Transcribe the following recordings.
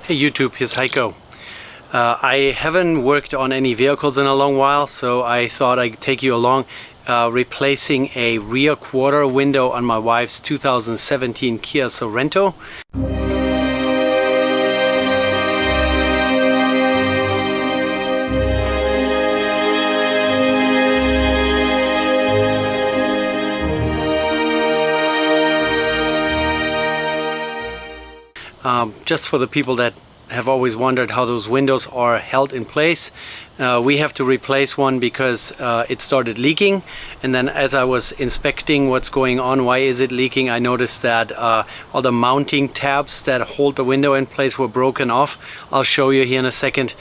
Hey YouTube, here's Heiko. I haven't worked on any vehicles in a long while, so I thought I'd take you along replacing a rear quarter window on my wife's 2017 Kia Sorento. Just for the people that have always wondered how those windows are held in place, we have to replace one because it started leaking, and then as I was inspecting what's going on, why is it leaking, I noticed that all the mounting tabs that hold the window in place were broken off. I'll show you here in a second,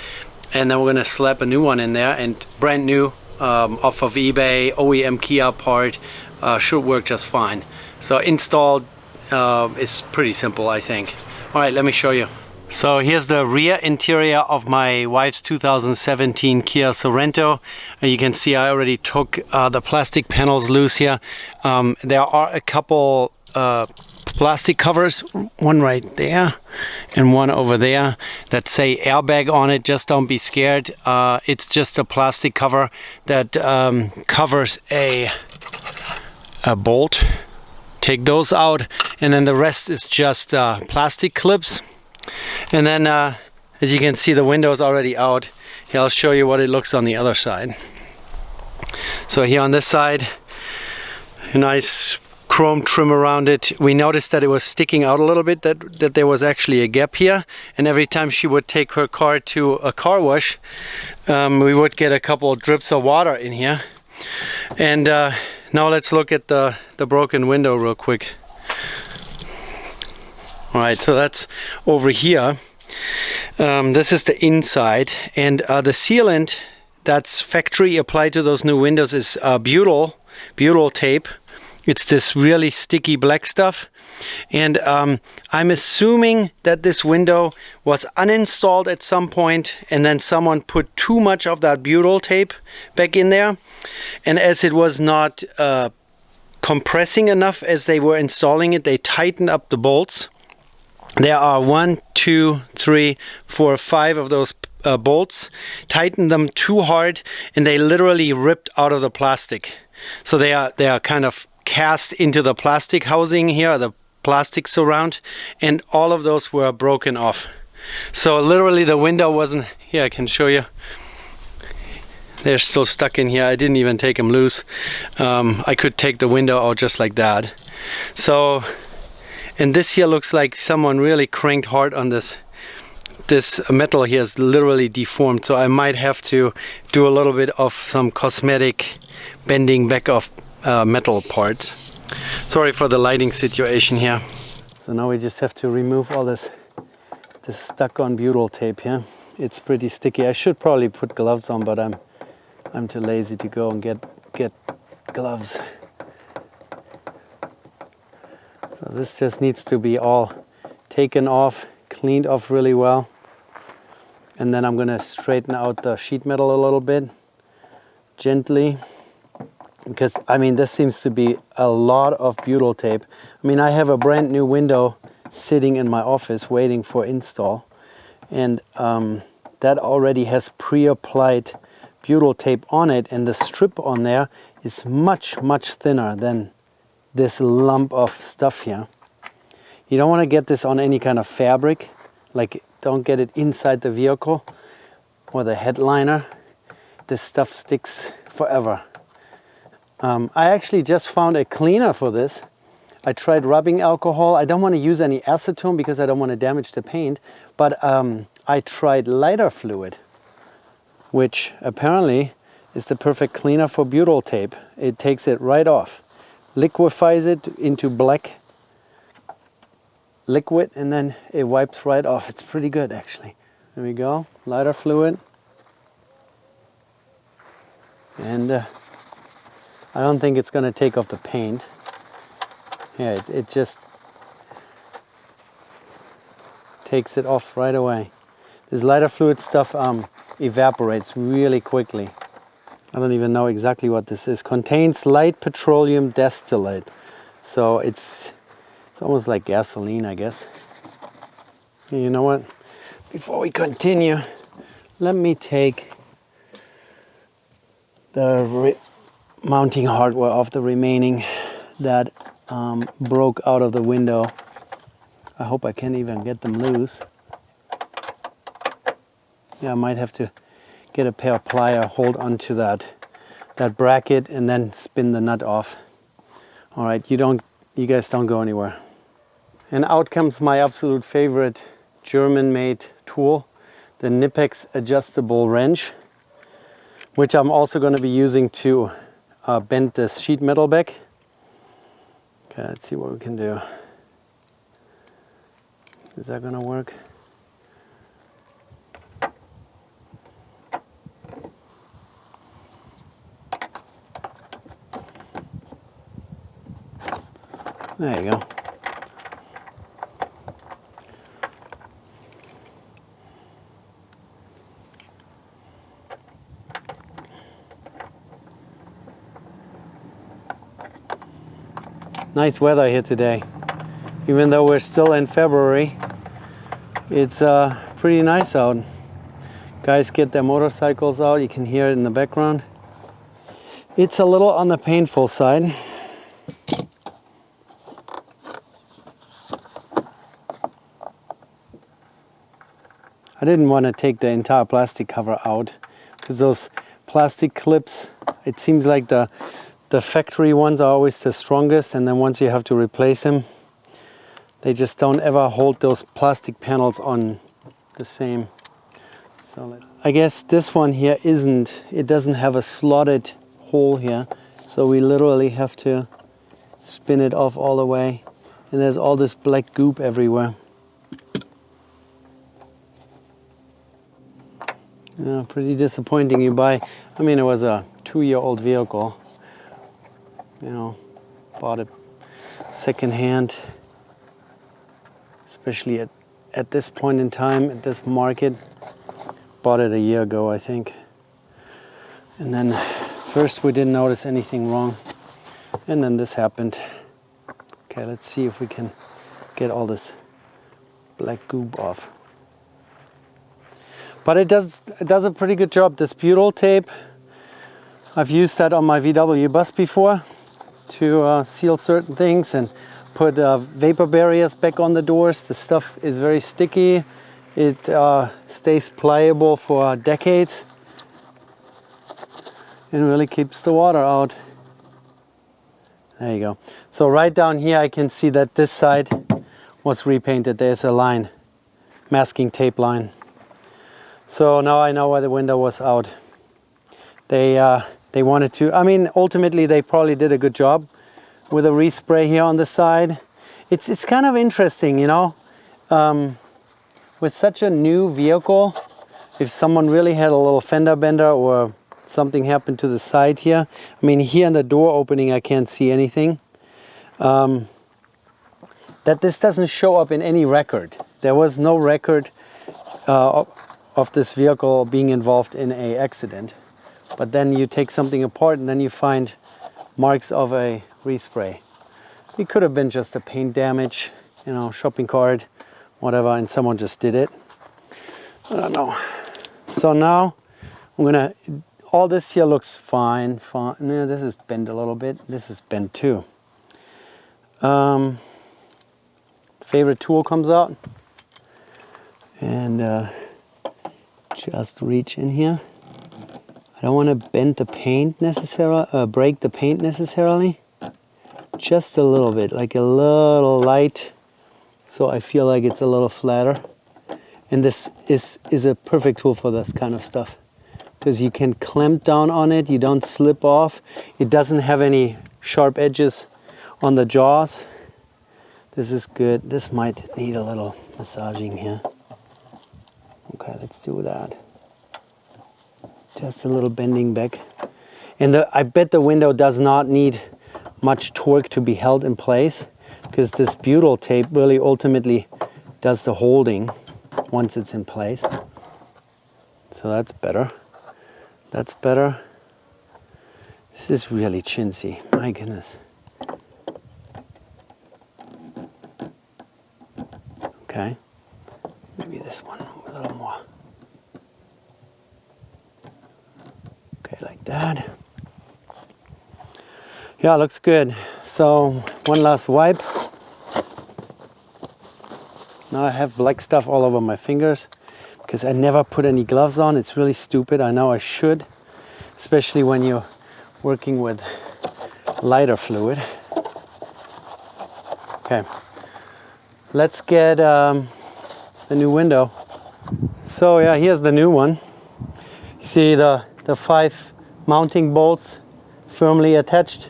and then we're gonna slap a new one in there, and brand new off of eBay, OEM Kia part, should work just fine. So installed is pretty simple, I think. All right, let me show you. So here's the rear interior of my wife's 2017 Kia Sorento. You can see I already took the plastic panels loose here. There are a couple plastic covers, one right there and one over there, that say airbag on it. Just don't be scared. It's just a plastic cover that covers a bolt. Take those out, and then the rest is just plastic clips. And then as you can see, the window is already out. Here, I'll show you what it looks on the other side. So here on this side, a nice chrome trim around it. We noticed that it was sticking out a little bit, that there was actually a gap here, and every time she would take her car to a car wash, we would get a couple of drips of water in here. And now let's look at the broken window real quick. All right, so that's over here. This is the inside, and the sealant that's factory applied to those new windows is butyl tape. It's this really sticky black stuff, and I'm assuming that this window was uninstalled at some point, and then someone put too much of that butyl tape back in there, and as it was not compressing enough as they were installing it, they tightened up the bolts. There are 1, 2, 3, 4, 5 of those bolts, tightened them too hard, and they literally ripped out of the plastic. So they are kind of cast into the plastic housing here, the plastic surround, and all of those were broken off. So literally the window wasn't, here I can show you, they're still stuck in here. I didn't even take them loose. I could take the window out just like that. So, and this here looks like someone really cranked hard on this. This metal here is literally deformed, so I might have to do a little bit of some cosmetic bending back of metal parts. Sorry for the lighting situation here. So now we just have to remove all this stuck on butyl tape here. It's pretty sticky. I should probably put gloves on, but I'm too lazy to go and get gloves. So this just needs to be all taken off, cleaned off really well. And then I'm gonna straighten out the sheet metal a little bit, gently. Because, I mean, this seems to be a lot of butyl tape. I mean, I have a brand new window sitting in my office waiting for install. And that already has pre-applied butyl tape on it. And the strip on there is much, much thinner than this lump of stuff here. You don't want to get this on any kind of fabric. Like, don't get it inside the vehicle or the headliner. This stuff sticks forever. I actually just found a cleaner for this. I tried rubbing alcohol. I don't want to use any acetone because I don't want to damage the paint, but I tried lighter fluid, which apparently is the perfect cleaner for butyl tape. It takes it right off, liquefies it into black liquid, and then it wipes right off. It's pretty good, actually. There we go, lighter fluid. And I don't think it's going to take off the paint. Yeah, it just takes it off right away. This lighter fluid stuff evaporates really quickly. I don't even know exactly what this is. Contains light petroleum distillate. So it's almost like gasoline, I guess. You know what? before we continue, let me take the mounting hardware off the remaining that broke out of the window. I hope I can even get them loose. Yeah, I might have to get a pair of pliers, hold onto that bracket, and then spin the nut off. All right, you guys don't go anywhere. And out comes my absolute favorite German-made tool, the Knipex adjustable wrench, which I'm also going to be using to bend this sheet metal back. Okay, let's see what we can do. Is that going to work? There you go. Nice weather here today. Even though we're still in February, it's pretty nice out. Guys get their motorcycles out. You can hear it in the background. It's a little on the painful side. I didn't want to take the entire plastic cover out because those plastic clips, it seems like the factory ones are always the strongest, and then once you have to replace them, they just don't ever hold those plastic panels on the same. So I guess this one here it doesn't have a slotted hole here, so we literally have to spin it off all the way, and there's all this black goop everywhere. Yeah, pretty disappointing. I mean, it was a 2-year-old vehicle. You know, bought it secondhand, especially at this point in time, at this market. Bought it a year ago, I think. And then first we didn't notice anything wrong, and then this happened. Okay, let's see if we can get all this black goop off. But it does a pretty good job. This butyl tape, I've used that on my VW bus before to seal certain things and put vapor barriers back on the doors. The stuff is very sticky. It stays pliable for decades and really keeps the water out. There you go. So right down here I can see that this side was repainted. There's a line, masking tape line. So now I know why the window was out. They wanted to, I mean, ultimately they probably did a good job with a respray here on the side. It's kind of interesting, you know, with such a new vehicle, if someone really had a little fender bender or something happened to the side here. I mean, here in the door opening I can't see anything. That this doesn't show up in any record. There was no record of this vehicle being involved in an accident. But then you take something apart and then you find marks of a respray. It could have been just a paint damage, you know, shopping cart, whatever, and someone just did it. I don't know. So now I'm gonna, all this here looks fine. No, this is bent a little bit. This is bent too. Favorite tool comes out. And just reach in here. I don't want to bend the paint necessarily, break the paint necessarily. Just a little bit, like a little light, so I feel like it's a little flatter. And this is a perfect tool for this kind of stuff, because you can clamp down on it, you don't slip off. It doesn't have any sharp edges on the jaws. This is good. This might need a little massaging here. Okay, let's do that. Just a little bending back. And I bet the window does not need much torque to be held in place, because this butyl tape really ultimately does the holding once it's in place. So that's better. That's better. This is really chintzy, my goodness. Okay. Maybe this one a little more. Okay, like that. Yeah, looks good. So one last wipe. Now I have black stuff all over my fingers because I never put any gloves on. It's really stupid. I know I should, especially when you're working with lighter fluid. Okay, let's get the new window. So yeah, here's the new one. You see the 5 mounting bolts firmly attached.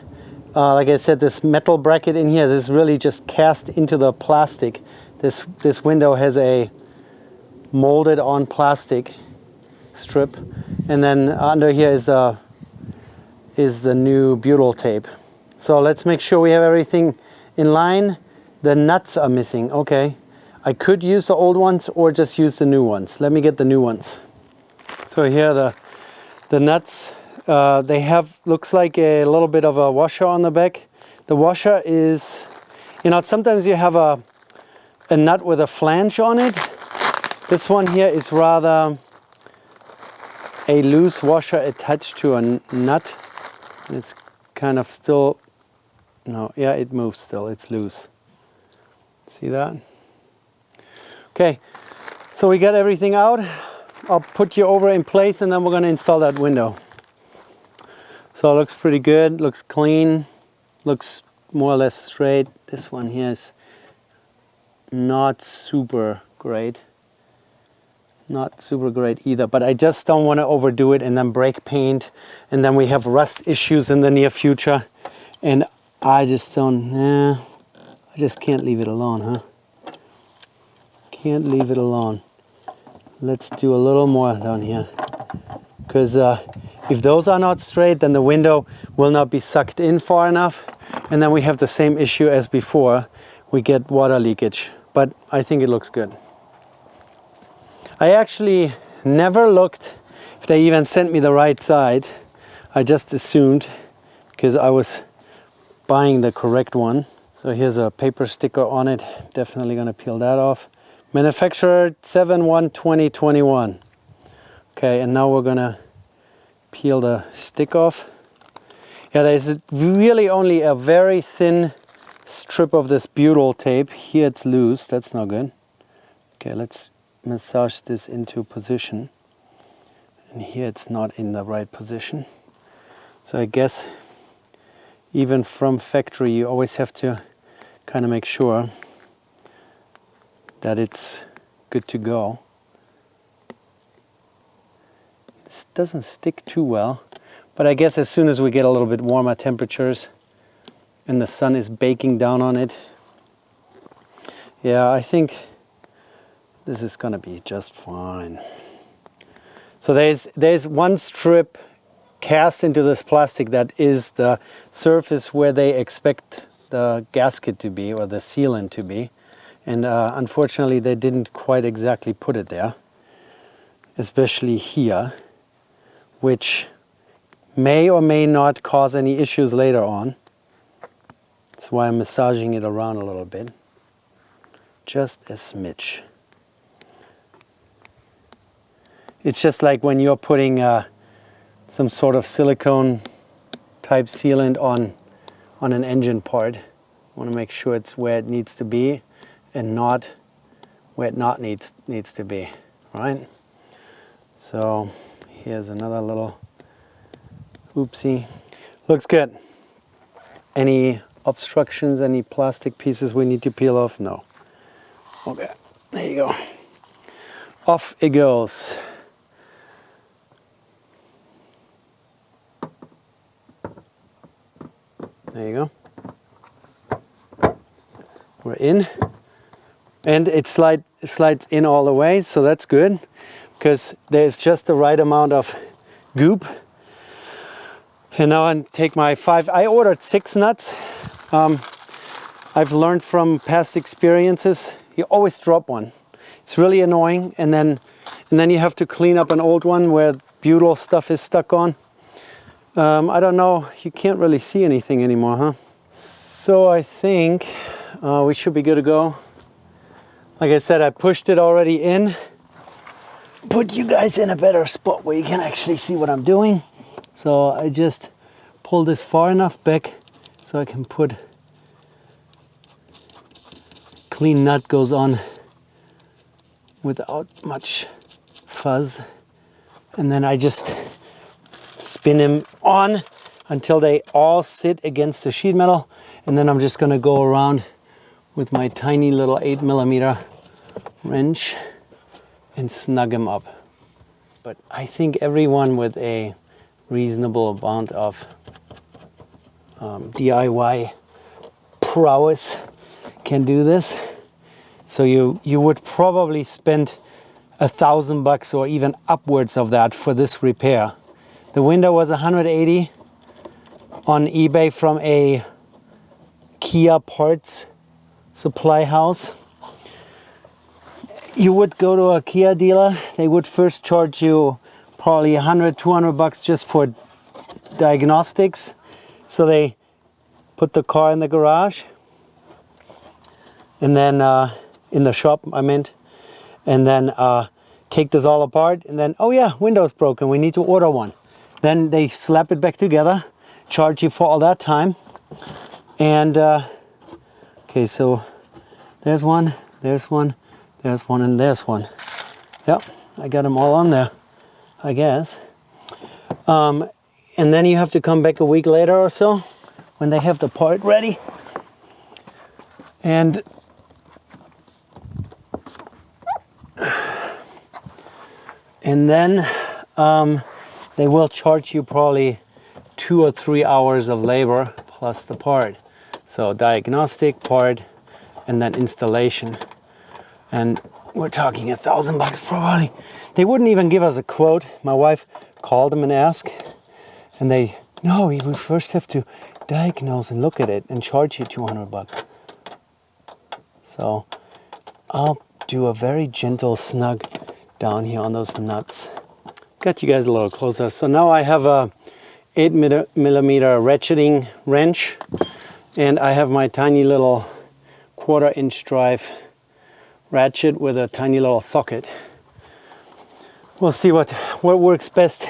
Like I said, this metal bracket in here is really just cast into the plastic. This window has a molded on plastic strip, and then under here is the new butyl tape. So let's make sure we have everything in line. The nuts are missing. Okay, I could use the old ones or just use the new ones. Let me get the new ones. So here the nuts. They have, looks like a little bit of a washer on the back. The washer is, you know, sometimes you have a nut with a flange on it. This one here is rather a loose washer attached to a nut. It's kind of still, no, yeah, it moves still, it's loose. See that? Okay, so we got everything out. I'll put you over in place and then we're gonna install that window. So it looks pretty good, looks clean, looks more or less straight. This one here is not super great. Not super great either, but I just don't want to overdo it and then break paint and then we have rust issues in the near future. And I just don't, I just can't leave it alone, huh? Can't leave it alone. Let's do a little more down here. Because if those are not straight, then the window will not be sucked in far enough. And then we have the same issue as before. We get water leakage. But I think it looks good. I actually never looked if they even sent me the right side. I just assumed because I was buying the correct one. So here's a paper sticker on it. Definitely gonna peel that off. Manufacturer 7/1/2021. Okay, and now we're gonna peel the stick off. Yeah, there's really only a very thin strip of this butyl tape. Here it's loose, that's not good. Okay, let's massage this into position. And here it's not in the right position. So I guess even from factory you always have to kind of make sure that it's good to go. This doesn't stick too well, but I guess as soon as we get a little bit warmer temperatures and the sun is baking down on it, yeah, I think this is gonna be just fine. So there's one strip cast into this plastic that is the surface where they expect the gasket to be or the sealant to be, and unfortunately they didn't quite exactly put it there, especially here, which may or may not cause any issues later on. That's why I'm massaging it around a little bit, just a smidge. It's just like when you're putting some sort of silicone type sealant on an engine part. You want to make sure it's where it needs to be and not where it not needs to be, right? So here's another little oopsie. Looks good. Any obstructions, any plastic pieces we need to peel off? No. Okay, there you go. Off it goes. There you go. We're in. And it slides in all the way, so that's good, because there's just the right amount of goop. And now I take my 5, I ordered 6 nuts. I've learned from past experiences, you always drop one. It's really annoying, and then you have to clean up an old one where butyl stuff is stuck on. I don't know, you can't really see anything anymore, huh? So I think we should be good to go. Like I said, I pushed it already in. Put you guys in a better spot where you can actually see what I'm doing. So I just pull this far enough back so I can put clean nut goes on without much fuzz. And then I just spin them on until they all sit against the sheet metal. And then I'm just gonna go around with my tiny little 8mm wrench and snug them up. But I think everyone with a reasonable amount of DIY prowess can do this. So you would probably spend $1,000 or even upwards of that for this repair. The window was 180 on eBay from a Kia parts supply house. You would go to a Kia dealer, they would first charge you probably $100-200 just for diagnostics. So they put the car in the garage and then in the shop I meant, and then take this all apart and then, oh yeah, window's broken, we need to order one. Then they slap it back together, charge you for all that time. And okay, so there's one, there's one, there's one, and there's one. Yep, I got them all on there, I guess. And then you have to come back a week later or so when they have the part ready. And then they will charge you probably 2 or 3 hours of labor plus the part. So diagnostic, part, and then installation. And we're talking $1,000 probably. They wouldn't even give us a quote. My wife called them and asked, and they, no, we first have to diagnose and look at it and charge you $200. So I'll do a very gentle snug down here on those nuts. Got you guys a little closer. So now I have a 8mm ratcheting wrench, and I have my tiny little 1/4-inch drive ratchet with a tiny little socket. We'll see what works best.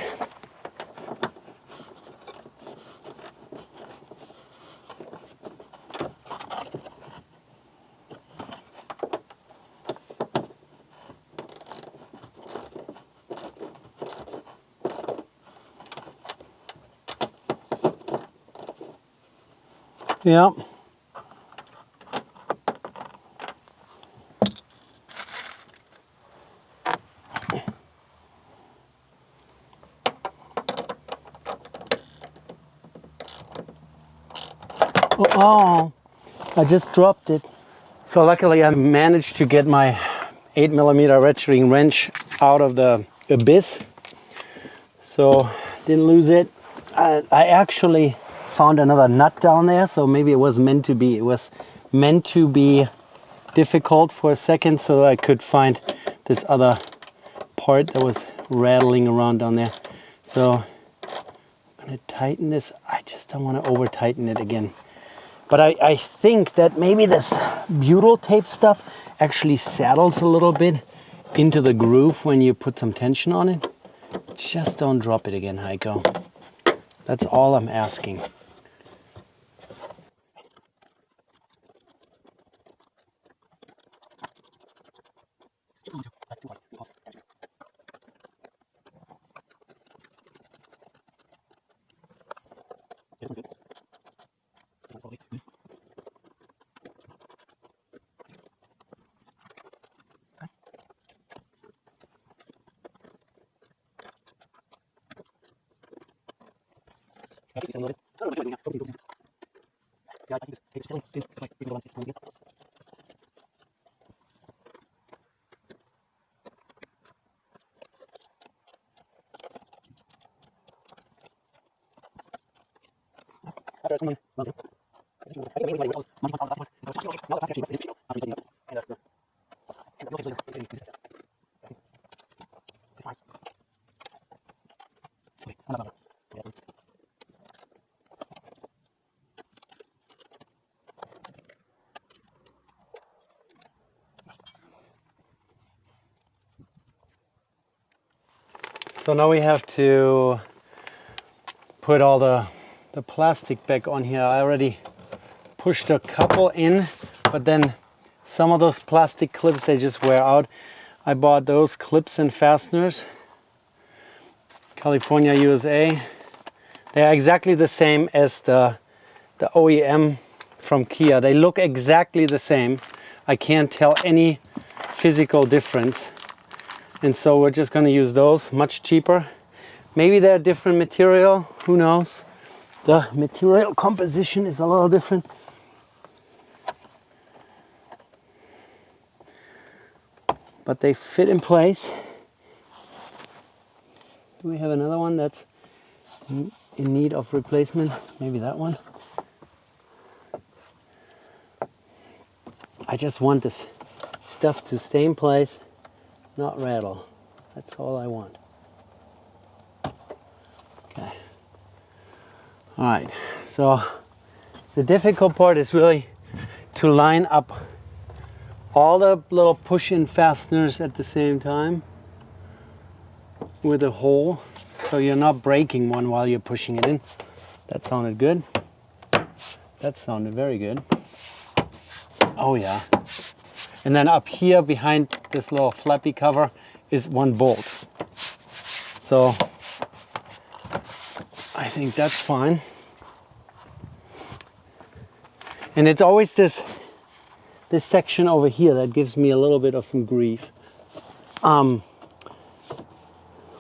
Yeah. Oh, I just dropped it. So luckily I managed to get my 8mm ratcheting wrench out of the abyss. So didn't lose it. I actually found another nut down there, so maybe it was meant to be. It was meant to be difficult for a second so I could find this other part that was rattling around down there. So I'm gonna tighten this. I just don't want to over tighten it again. But I think that maybe this butyl tape stuff actually saddles a little bit into the groove when you put some tension on it. Just don't drop it again, Heiko. That's all I'm asking. So now we have to put all the plastic back on here. I already pushed a couple in, but then some of those plastic clips, they just wear out. I bought those clips and fasteners, California, USA. They are exactly the same as the OEM from Kia. They look exactly the same. I can't tell any physical difference. And so we're just going to use those, much cheaper. Maybe they're different material, who knows? The material composition is a little different. But they fit in place. Do we have another one that's in need of replacement? Maybe that one. I just want this stuff to stay in place, not rattle. That's all I want. Okay. All right. So the difficult part is really to line up all the little push-in fasteners at the same time with a hole, so you're not breaking one while you're pushing it in. That sounded good. That sounded very good. Oh yeah. And then up here behind this little flappy cover is one bolt. So I think that's fine. And it's always this section over here that gives me a little bit of some grief.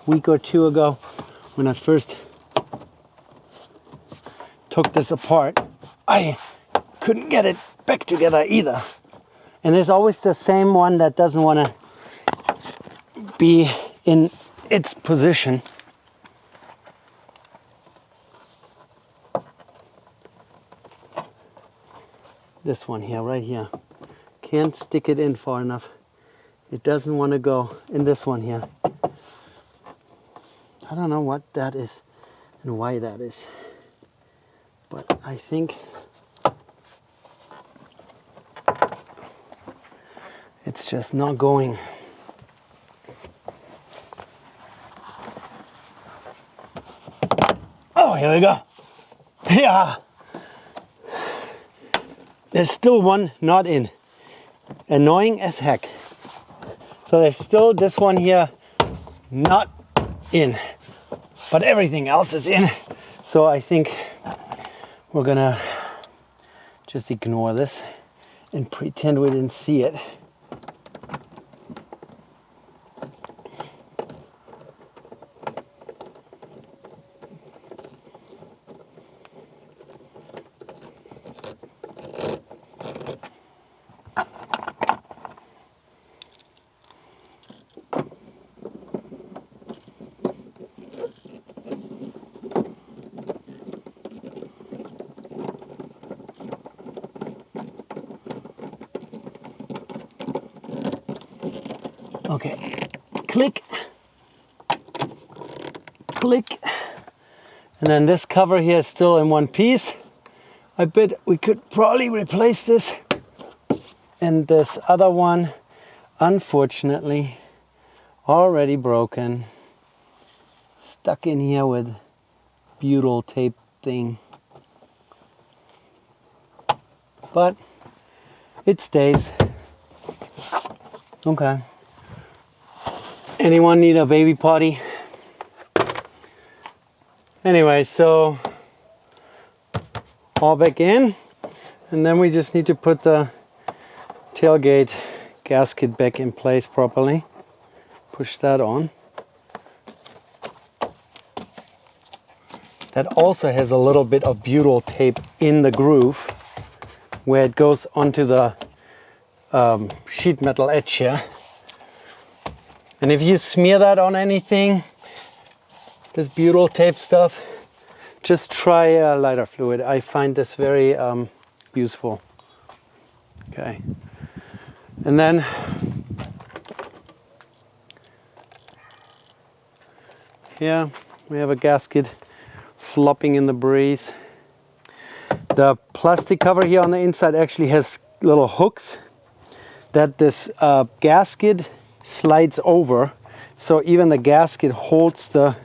Week or two ago, when I first took this apart, I couldn't get it back together either. And there's always the same one that doesn't want to be in its position. This one here, right here. Can't stick it in far enough. It doesn't want to go in this one here. I don't know what that is and why that is, but I think it's just not going. Oh, here we go. Yeah. There's still one not in. Annoying as heck. So there's still this one here not in, but everything else is in. So I think we're gonna just ignore this and pretend we didn't see it. Okay, click, click, and then this cover here is still in one piece. I bet we could probably replace this. And this other one, unfortunately, already broken. Stuck in here with butyl tape thing. But it stays. Okay. Anyone need a baby potty? Anyway, so all back in, and then we just need to put the tailgate gasket back in place properly. Push that on. That also has a little bit of butyl tape in the groove where it goes onto the sheet metal edge here. And if you smear that on anything, this butyl tape stuff, just try lighter fluid. I find this very useful. Okay. And then here we have a gasket flopping in the breeze. The plastic cover here on the inside actually has little hooks that this gasket slides over, so even the gasket holds the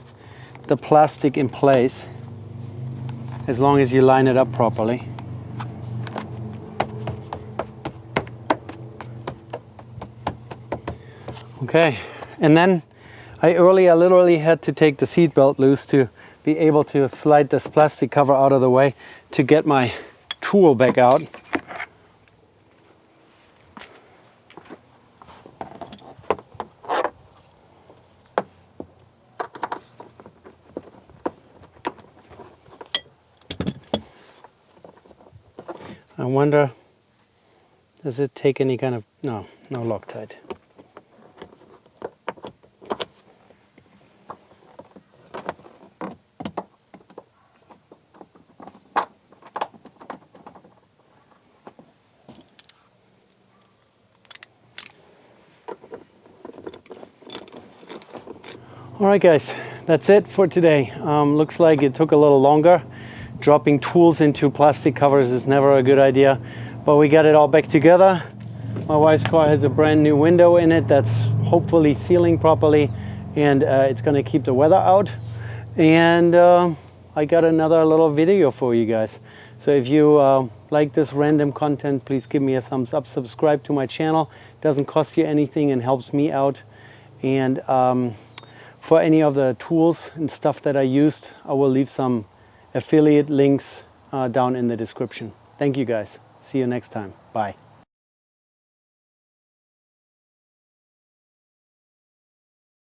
plastic in place as long as you line it up properly. Okay, and then I literally had to take the seat belt loose to be able to slide this plastic cover out of the way to get my tool back out. I wonder, does it take any kind of, no Loctite. All right guys, that's it for today. Looks like it took a little longer. Dropping tools into plastic covers is never a good idea, but we got it all back together. My wife's car has a brand new window in it that's hopefully sealing properly, and it's gonna keep the weather out. And I got another little video for you guys. So if you like this random content, please give me a thumbs up, subscribe to my channel. It doesn't cost you anything and helps me out. And for any of the tools and stuff that I used, I will leave some affiliate links down in the description. Thank you guys. See you next time. Bye.